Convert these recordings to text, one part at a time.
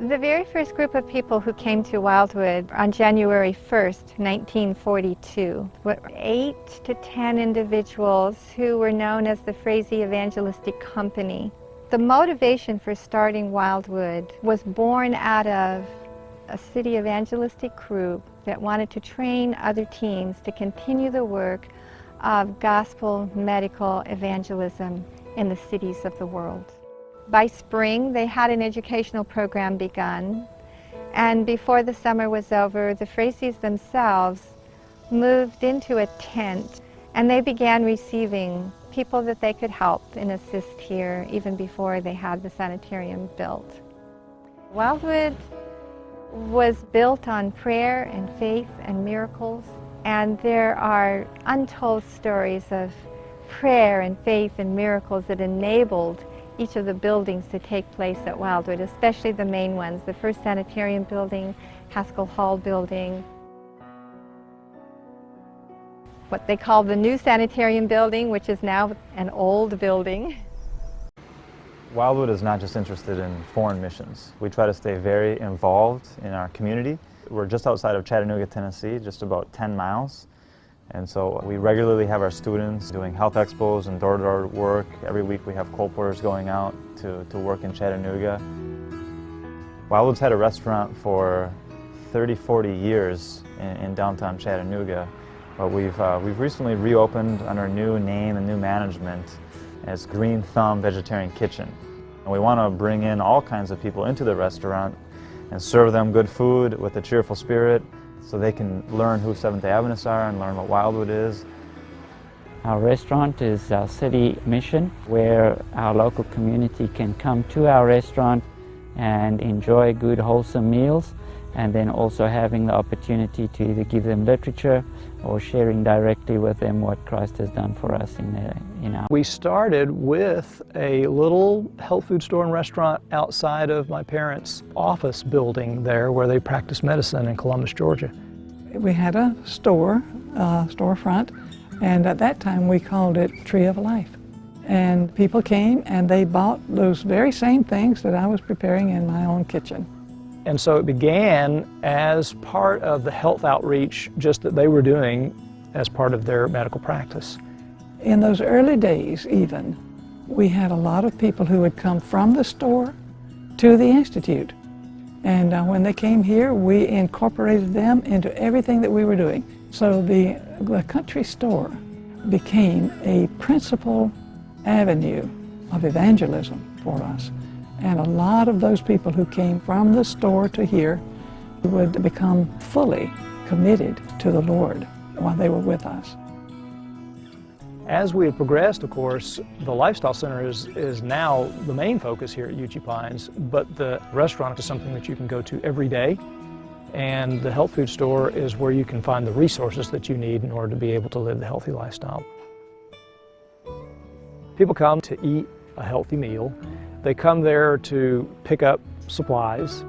The very first group of people who came to Wildwood on January 1st, 1942, were 8 to 10 individuals who were known as the Frazee Evangelistic Company. The motivation for starting Wildwood was born out of a city evangelistic group that wanted to train other teams to continue the work of gospel medical evangelism in the cities of the world. By spring, they had an educational program begun, and before the summer was over, the Frazees themselves moved into a tent, and they began receiving people that they could help and assist here even before they had the sanitarium built. Wildwood was built on prayer and faith and miracles, and there are untold stories of prayer and faith and miracles that enabled each of the buildings to take place at Wildwood, especially the main ones, the first sanitarium building, Haskell Hall building, what they call the new sanitarium building, which is now an old building. Wildwood is not just interested in foreign missions. We try to stay very involved in our community. We're just outside of Chattanooga, Tennessee, just about 10 miles. And so we regularly have our students doing health expos and door-to-door work. Every week we have colturs going out to work in Chattanooga. Wildwood's had a restaurant for 30, 40 years in downtown Chattanooga, but we've recently reopened under a new name and new management as Green Thumb Vegetarian Kitchen. And we want to bring in all kinds of people into the restaurant and serve them good food with a cheerful spirit, so they can learn who Seventh-day Adventists are and learn what Wildwood is. Our restaurant is our city mission, where our local community can come to our restaurant and enjoy good, wholesome meals, and then also having the opportunity to either give them literature or sharing directly with them what Christ has done for us in our. We started with a little health food store and restaurant outside of my parents' office building there where they practice medicine in Columbus, Georgia. We had a storefront, and at that time we called it Tree of Life. And people came and they bought those very same things that I was preparing in my own kitchen. And so it began as part of the health outreach just that they were doing as part of their medical practice. In those early days even, we had a lot of people who would come from the store to the Institute. And when they came here, we incorporated them into everything that we were doing. So the country store became a principal avenue of evangelism for us. And a lot of those people who came from the store to here would become fully committed to the Lord while they were with us. As we have progressed, of course, the Lifestyle Center is now the main focus here at Uchee Pines, but the restaurant is something that you can go to every day, and the health food store is where you can find the resources that you need in order to be able to live the healthy lifestyle. People come to eat a healthy meal. They come there to pick up supplies,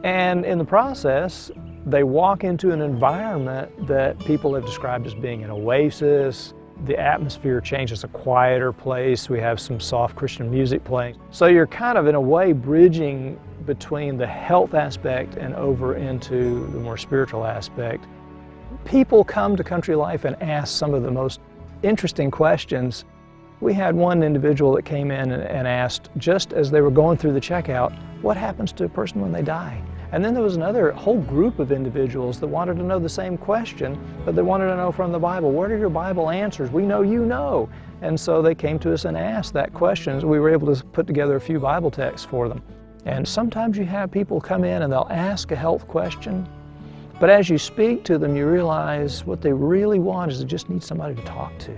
and in the process, they walk into an environment that people have described as being an oasis. The atmosphere changes, a quieter place. We have some soft Christian music playing. So you're kind of, in a way, bridging between the health aspect and over into the more spiritual aspect. People come to Country Life and ask some of the most interesting questions. We had one individual that came in and asked, just as they were going through the checkout, what happens to a person when they die? And then there was another whole group of individuals that wanted to know the same question, but they wanted to know from the Bible, what are your Bible answers? We know you know. And so they came to us and asked that question. So we were able to put together a few Bible texts for them. And sometimes you have people come in and they'll ask a health question, but as you speak to them, you realize what they really want is they just need somebody to talk to.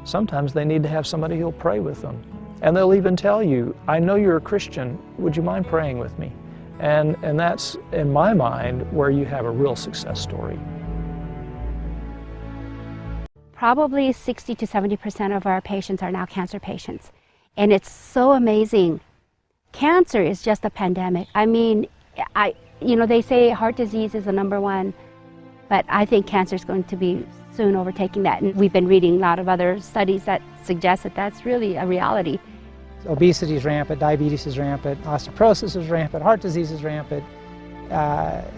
Sometimes they need to have somebody who'll pray with them. And they'll even tell you, I know you're a Christian, would you mind praying with me? And that's, in my mind, where you have a real success story. Probably 60 to 70% of our patients are now cancer patients. And it's so amazing. Cancer is just a pandemic. I mean, they say heart disease is the #1, but I think cancer is going to be soon overtaking that. And we've been reading a lot of other studies that suggest that that's really a reality. Obesity is rampant, diabetes is rampant, osteoporosis is rampant, heart disease is rampant.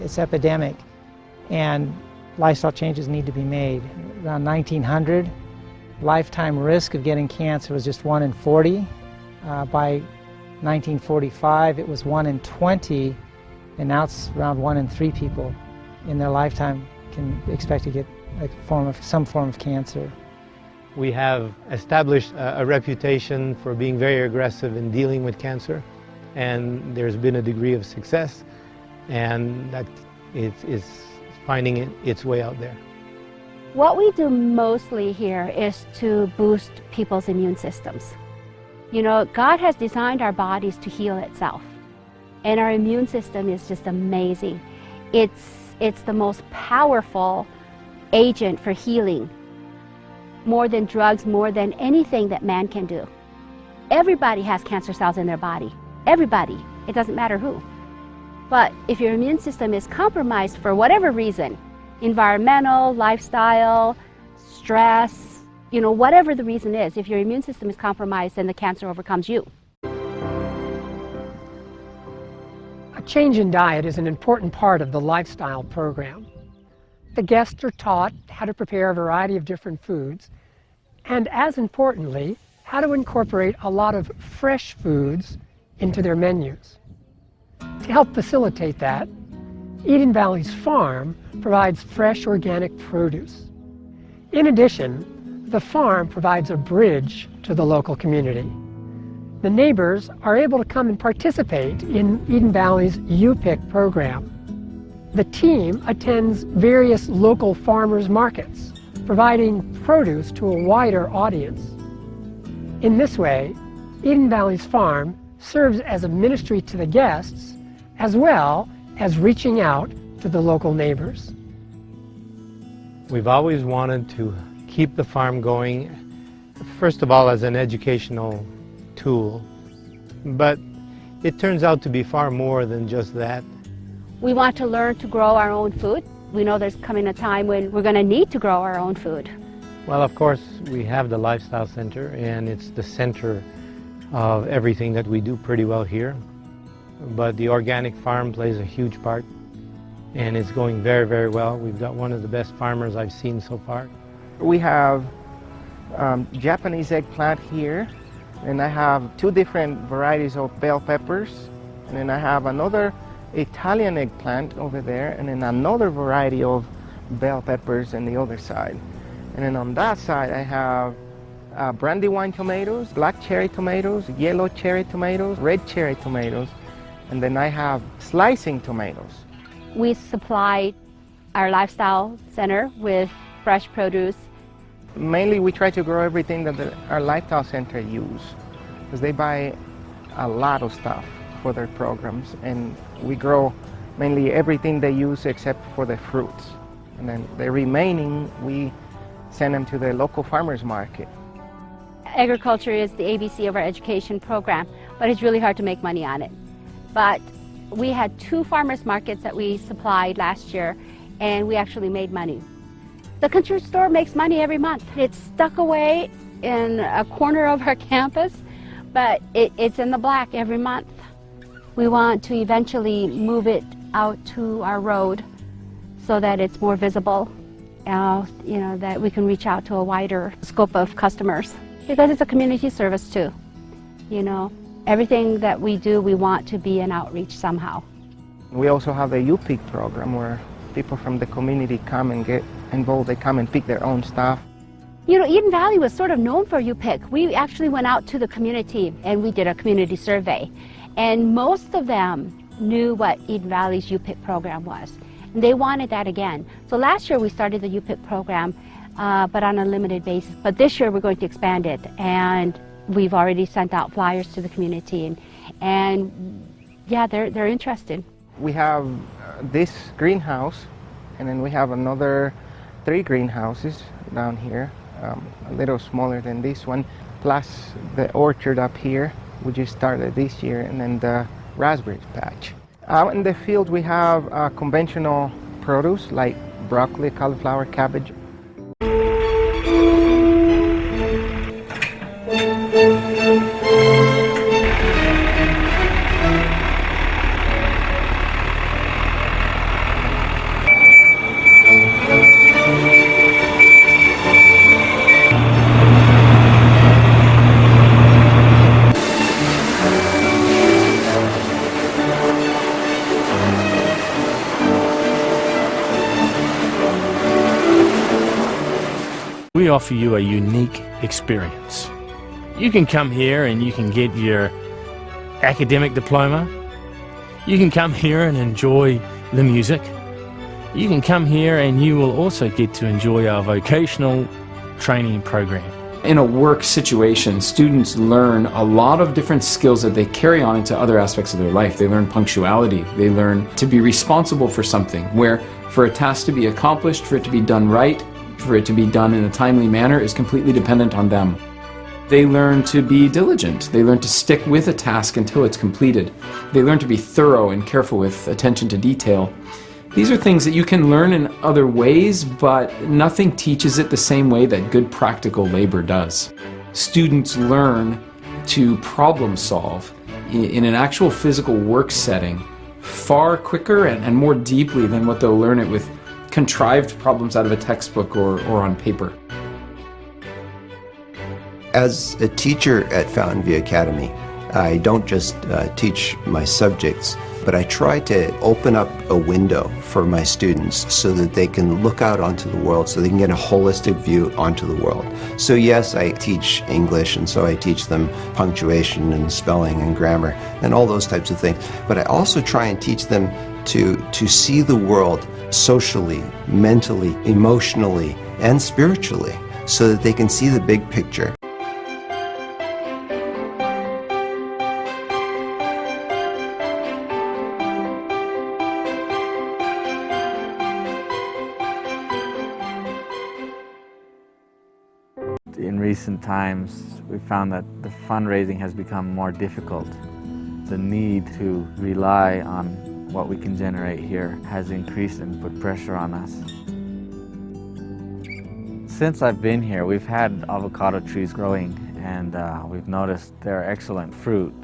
It's epidemic, and lifestyle changes need to be made. Around 1900, lifetime risk of getting cancer was just 1 in 40. By 1945, it was 1 in 20, and now it's around 1 in 3 people in their lifetime can expect to get some form of cancer. We have established a reputation for being very aggressive in dealing with cancer, and there's been a degree of success, and that it's finding its way out there. What we do mostly here is to boost people's immune systems. You know, God has designed our bodies to heal itself, and our immune system is just amazing. It's the most powerful agent for healing, more than drugs, more than anything that man can do. Everybody has cancer cells in their body. Everybody. It doesn't matter who. But if your immune system is compromised for whatever reason, environmental, lifestyle, stress, you know, whatever the reason is, if your immune system is compromised, then the cancer overcomes you. A change in diet is an important part of the lifestyle program. The guests are taught how to prepare a variety of different foods, and as importantly, how to incorporate a lot of fresh foods into their menus. To help facilitate that, Eden Valley's farm provides fresh organic produce. In addition, the farm provides a bridge to the local community. The neighbors are able to come and participate in Eden Valley's U-Pick program. The team attends various local farmers markets, providing produce to a wider audience. In this way, Eden Valley's farm serves as a ministry to the guests, as well as reaching out to the local neighbors. We've always wanted to keep the farm going, first of all as an educational tool, but it turns out to be far more than just that. We want to learn to grow our own food. We know there's coming a time when we're going to need to grow our own food. Well, of course, we have the Lifestyle Center, and it's the center of everything that we do pretty well here. But the organic farm plays a huge part, and it's going very, very well. We've got one of the best farmers I've seen so far. We have Japanese eggplant here, and I have 2 different varieties of bell peppers, and then I have another Italian eggplant over there, and then another variety of bell peppers on the other side. And then on that side I have brandywine tomatoes, black cherry tomatoes, yellow cherry tomatoes, red cherry tomatoes, and then I have slicing tomatoes. We supply our lifestyle center with fresh produce. Mainly we try to grow everything that our lifestyle center use, because they buy a lot of stuff for their programs, and we grow mainly everything they use except for the fruits. And then the remaining we send them to the local farmers market. Agriculture is the ABC of our education program, but it's really hard to make money on it. But we had 2 farmers markets that we supplied last year, and we actually made money. The country store makes money every month. It's stuck away in a corner of our campus, but it's in the black every month. We want to eventually move it out to our road so that it's more visible, you know, that we can reach out to a wider scope of customers. Because it's a community service too. You know, everything that we do, we want to be an outreach somehow. We also have the U-Pick program where people from the community come and get involved. They come and pick their own stuff. You know, Eden Valley was sort of known for U-Pick. We actually went out to the community and we did a community survey. And most of them knew what Eden Valley's U-Pick program was. And they wanted that again. So last year we started the U-Pick program, but on a limited basis. But this year we're going to expand it. And we've already sent out flyers to the community. And yeah, they're interested. We have this greenhouse, and then we have another 3 greenhouses down here, a little smaller than this one, plus the orchard up here. We just started this year, and then the raspberry patch. Out in the field we have conventional produce like broccoli, cauliflower, cabbage. We offer you a unique experience. You can come here and you can get your academic diploma. You can come here and enjoy the music. You can come here and you will also get to enjoy our vocational training program. In a work situation, students learn a lot of different skills that they carry on into other aspects of their life. They learn punctuality. They learn to be responsible for something, where for a task to be accomplished, for it to be done right, for it to be done in a timely manner is completely dependent on them. They learn to be diligent. They learn to stick with a task until it's completed. They learn to be thorough and careful with attention to detail. These are things that you can learn in other ways, but nothing teaches it the same way that good practical labor does. Students learn to problem solve in an actual physical work setting far quicker and more deeply than what they'll learn it with contrived problems out of a textbook or on paper. As a teacher at Fountain View Academy, I don't just teach my subjects, but I try to open up a window for my students so that they can look out onto the world, so they can get a holistic view onto the world. So yes, I teach English, and so I teach them punctuation and spelling and grammar and all those types of things. But I also try and teach them to see the world socially, mentally, emotionally, and spiritually, so that they can see the big picture. In recent times, we found that the fundraising has become more difficult. The need to rely on what we can generate here has increased and put pressure on us. Since I've been here, we've had avocado trees growing, and we've noticed they're excellent fruit.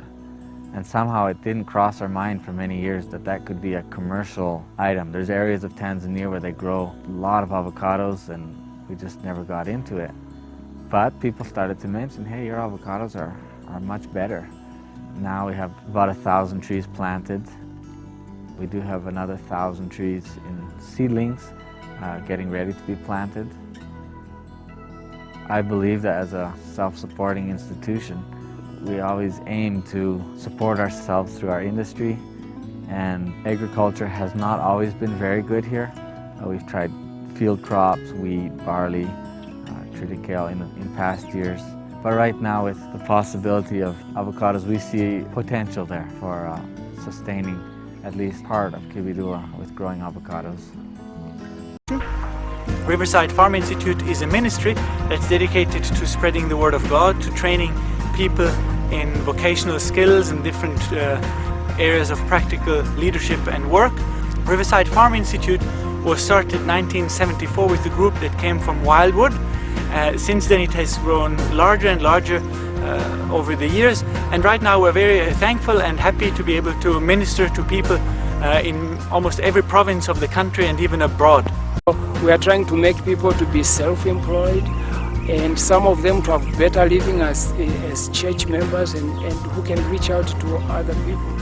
And somehow it didn't cross our mind for many years that that could be a commercial item. There's areas of Tanzania where they grow a lot of avocados, and we just never got into it. But people started to mention, hey, your avocados are much better. Now we have about 1,000 trees planted. We do have another 1,000 trees in seedlings getting ready to be planted. I believe that as a self-supporting institution, we always aim to support ourselves through our industry, and agriculture has not always been very good here. We've tried field crops, wheat, barley, triticale in past years. But right now, with the possibility of avocados, we see potential there for sustaining at least part of Kibirua with growing avocados. Riverside Farm Institute is a ministry that's dedicated to spreading the word of God, to training people in vocational skills and different areas of practical leadership and work. Riverside Farm Institute was started in 1974 with a group that came from Wildwood. Since then it has grown larger and larger over the years, and right now we're very thankful and happy to be able to minister to people in almost every province of the country and even abroad. We are trying to make people to be self-employed, and some of them to have better living as church members and who can reach out to other people.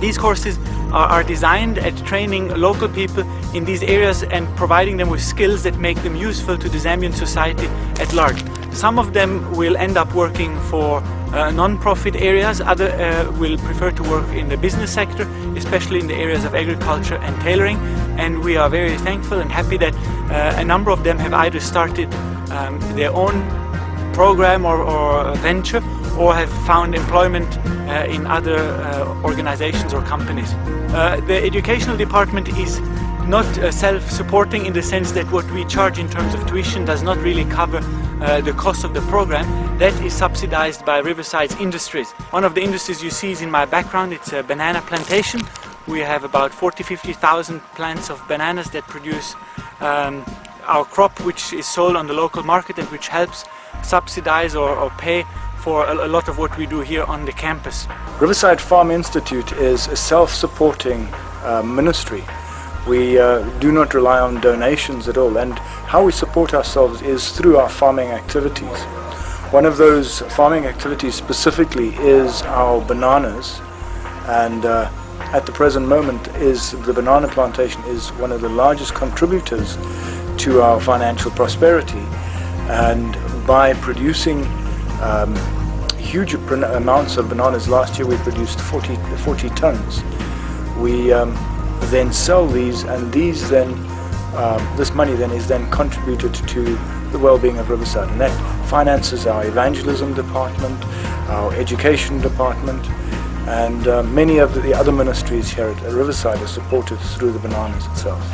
These courses are designed at training local people in these areas and providing them with skills that make them useful to the Zambian society at large. Some of them will end up working for non-profit areas, others will prefer to work in the business sector, especially in the areas of agriculture and tailoring, and we are very thankful and happy that a number of them have either started their own program or venture, or have found employment in other organizations or companies. The educational department is not self-supporting in the sense that what we charge in terms of tuition does not really cover the cost of the program. That is subsidized by Riverside's industries. One of the industries you see is in my background. It's a banana plantation. We have about 40,000–50,000 plants of bananas that produce our crop, which is sold on the local market and which helps subsidize or pay for a lot of what we do here on the campus. Riverside Farm Institute is a self-supporting ministry. We do not rely on donations at all, and how we support ourselves is through our farming activities. One of those farming activities specifically is our bananas, and at the present moment the banana plantation is one of the largest contributors to our financial prosperity. And by producing huge amounts of bananas, last year we produced 40 tons. We then sell these, and these then this money then is then contributed to the well-being of Riverside, and that finances our evangelism department, our education department, and many of the other ministries here at Riverside are supported through the bananas itself.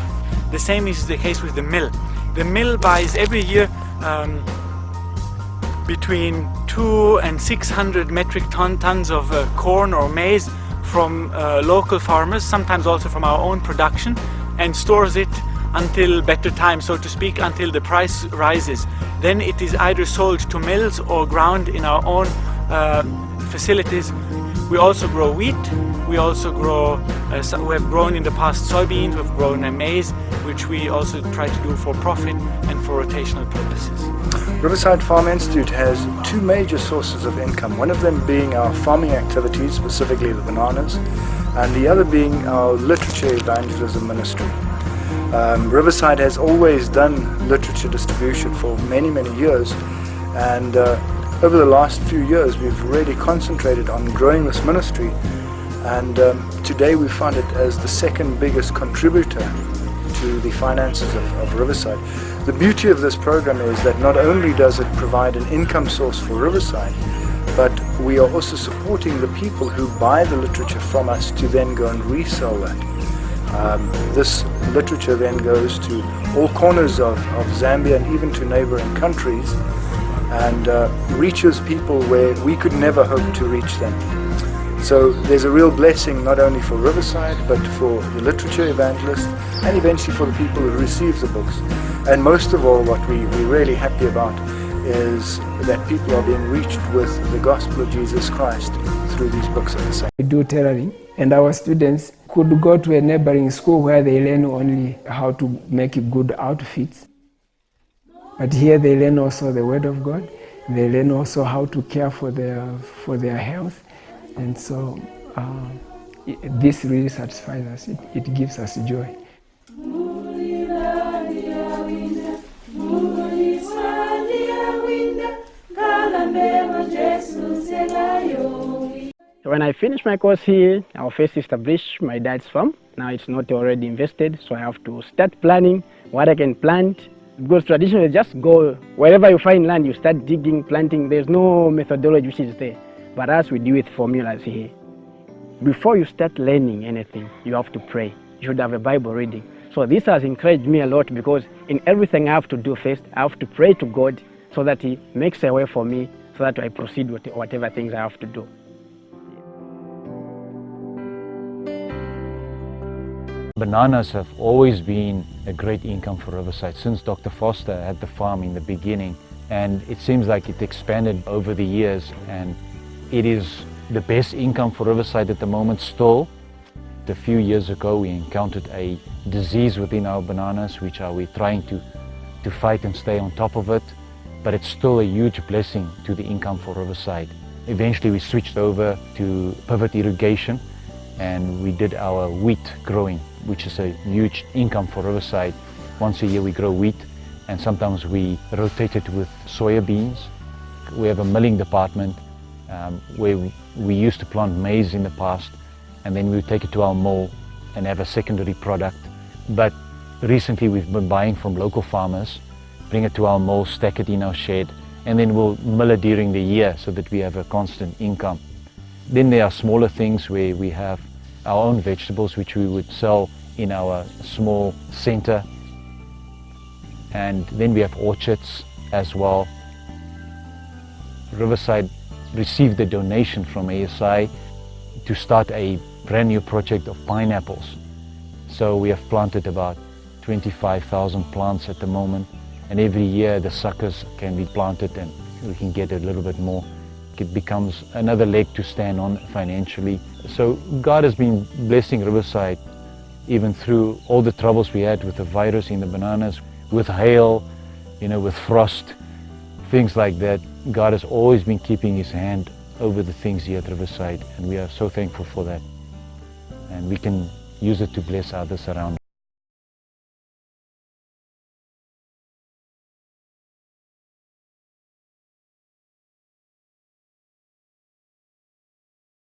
The same is the case with the mill. The mill buys every year between 200 and 600 metric tons of corn or maize from local farmers, sometimes also from our own production, and stores it until better time, so to speak, until the price rises. Then it is either sold to mills or ground in our own facilities. We also grow wheat. We also grow, we have grown in the past soybeans, we've grown maize, which we also try to do for profit and for rotational purposes. Riverside Farm Institute has two major sources of income, one of them being our farming activities, specifically the bananas, and the other being our literature evangelism ministry. Riverside has always done literature distribution for many years, and over the last few years we've really concentrated on growing this ministry, and today we find it as the second biggest contributor to the finances of Riverside. The beauty of this program is that not only does it provide an income source for Riverside, but we are also supporting the people who buy the literature from us to then go and resell that. This literature then goes to all corners of Zambia and even to neighboring countries, and reaches people where we could never hope to reach them. So there's a real blessing not only for Riverside, but for the literature evangelists, and eventually for the people who receive the books. And most of all, what we're really happy about is that people are being reached with the gospel of Jesus Christ through these books of the saints. We do tailoring, and our students could go to a neighboring school where they learn only how to make good outfits. But here they learn also the Word of God. They learn also how to care for their health. And so this really satisfies us. It gives us joy. When I finish my course here, I'll first establish my dad's farm. Now it's not already invested, so I have to start planning what I can plant. Because traditionally, just go wherever you find land, you start digging, planting. There's no methodology which is there. But as we do with formulas here, before you start learning anything, you have to pray. You should have a Bible reading. So this has encouraged me a lot, because in everything I have to do first, I have to pray to God so that He makes a way for me, so that I proceed with whatever things I have to do. Bananas have always been a great income for Riverside since Dr. Foster had the farm in the beginning, and it seems like it expanded over the years, and it is the best income for Riverside at the moment still. A few years ago we encountered a disease within our bananas, which we're trying to fight and stay on top of it, but it's still a huge blessing to the income for Riverside. Eventually we switched over to pivot irrigation, and we did our wheat growing, which is a huge income for Riverside. Once a year we grow wheat, and sometimes we rotate it with soya beans. We have a milling department where we used to plant maize in the past, and then we would take it to our mill and have a secondary product. But recently we've been buying from local farmers, bring it to our mill, stack it in our shed, and then we'll mill it during the year so that we have a constant income. Then there are smaller things where we have our own vegetables which we would sell in our small center, and then we have orchards as well. Riverside received a donation from ASI to start a brand new project of pineapples. So we have planted about 25,000 plants at the moment, and every year the suckers can be planted and we can get a little bit more. It becomes another leg to stand on financially. So God has been blessing Riverside even through all the troubles we had with the virus in the bananas, with hail, with frost, things like that. God has always been keeping His hand over the things here at Riverside, and we are so thankful for that. And we can use it to bless others around.